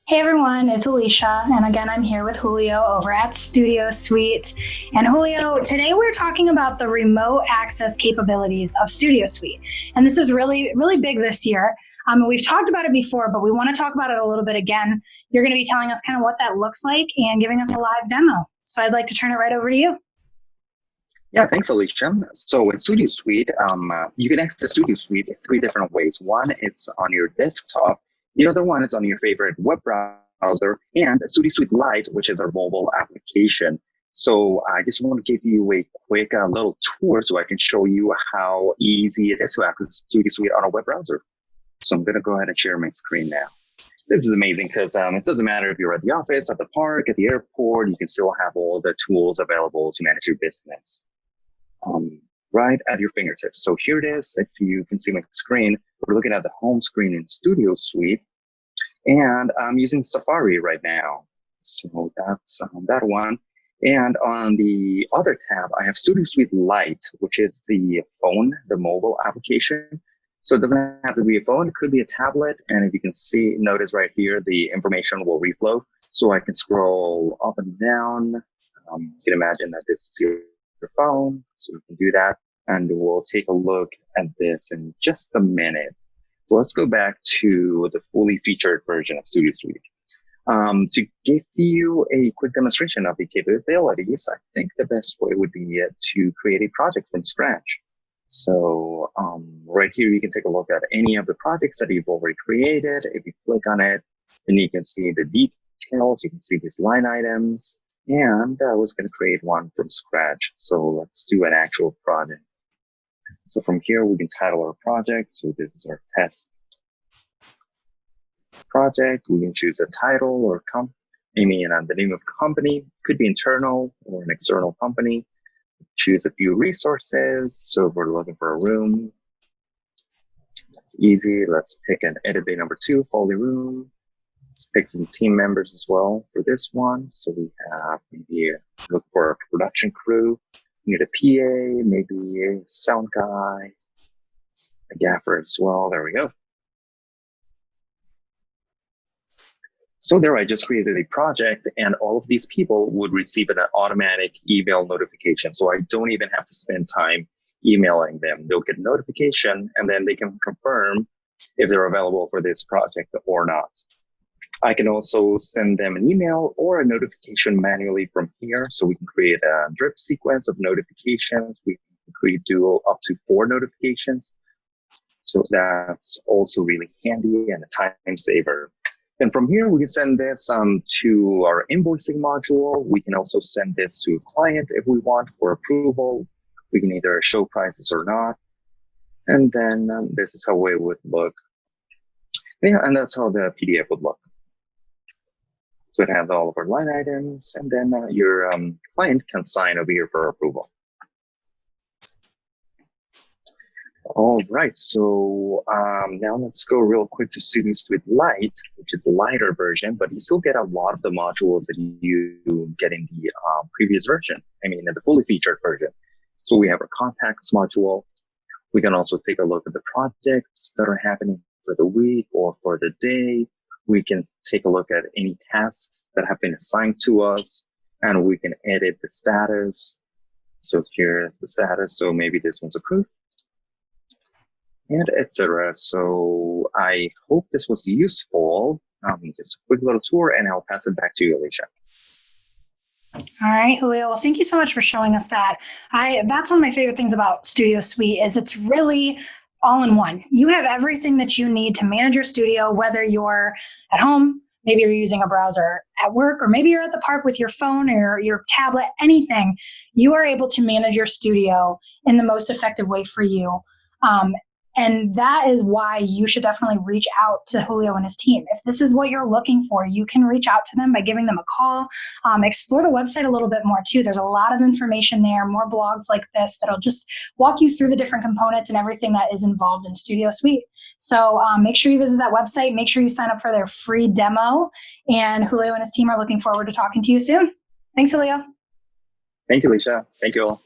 Hey everyone, it's Alicia, and again, I'm here with Julio over at Studio Suite. And Julio, today we're talking about the remote access capabilities of Studio Suite. And this is really, really big this year. We've talked about it before, but we want to talk about it a little bit again. You're going to be telling us kind of what that looks like and giving us a live demo. So I'd like to turn it right over to you. Yeah, thanks, Alicia. So in Studio Suite, you can access Studio Suite in three different ways. One is on your desktop. The other one is on your favorite web browser, and Studio Suite Lite, which is our mobile application. So I just want to give you a quick little tour so I can show you how easy it is to access Studio Suite on a web browser. So I'm going to go ahead and share my screen now. This is amazing because it doesn't matter if you're at the office, at the park, at the airport, you can still have all the tools available to manage your business right at your fingertips. So here it is. If you can see my screen, we're looking at the home screen in Studio Suite, and I'm using Safari right now. So that's that one. And on the other tab, I have Studio Suite Lite, which is the phone, the mobile application. So it doesn't have to be a phone, it could be a tablet. And if you can see, notice right here, the information will reflow. So I can scroll up and down. You can imagine that this is your phone, so we can do that. And we'll take a look at this in just a minute. So let's go back to the fully featured version of Studio Suite. To give you a quick demonstration of the capabilities, I think the best way would be to create a project from scratch. So right here, you can take a look at any of the projects that you've already created. If you click on it, then you can see the details, you can see these line items. And I was going to create one from scratch. So let's do an actual project. So from here, we can title our project. So this is our test project. We can choose a title or the name of company. Could be internal or an external company. Choose a few resources. So if we're looking for a room, that's easy. Let's pick an edit bay number 2, Foley room. Let's pick some team members as well for this one. So we have maybe look for a production crew. We need a PA, maybe a sound guy, a gaffer as well. There we go. So there I just created a project, and all of these people would receive an automatic email notification. So I don't even have to spend time emailing them. They'll get a notification, and then they can confirm if they're available for this project or not. I can also send them an email or a notification manually from here. So we can create a drip sequence of notifications. We can do up to 4 notifications. So that's also really handy and a time saver. And from here, we can send this to our invoicing module. We can also send this to a client if we want for approval. We can either show prices or not. And then this is how it would look. Yeah, and that's how the PDF would look. So it has all of our line items, and then your client can sign over here for approval. All right, so now let's go real quick to Studio Suite Lite, which is the lighter version, but you still get a lot of the modules that you get in the previous version. I mean, in the fully featured version. So we have our contacts module. We can also take a look at the projects that are happening for the week or for the day. We can take a look at any tasks that have been assigned to us, and we can edit the status. So here's the status. So maybe this one's approved, and etc. So I hope this was useful. Just a quick little tour, and I'll pass it back to you, Alicia. All right, Julio. Well, thank you so much for showing us that. That's one of my favorite things about Studio Suite is it's really all in one. You have everything that you need to manage your studio, whether you're at home, maybe you're using a browser at work, or maybe you're at the park with your phone or your tablet, anything. You are able to manage your studio in the most effective way for you. And that is why you should definitely reach out to Julio and his team. If this is what you're looking for, you can reach out to them by giving them a call. Explore the website a little bit more too. There's a lot of information there, more blogs like this that'll just walk you through the different components and everything that is involved in Studio Suite. So make sure you visit that website. Make sure you sign up for their free demo. And Julio and his team are looking forward to talking to you soon. Thanks, Julio. Thank you, Alicia. Thank you all.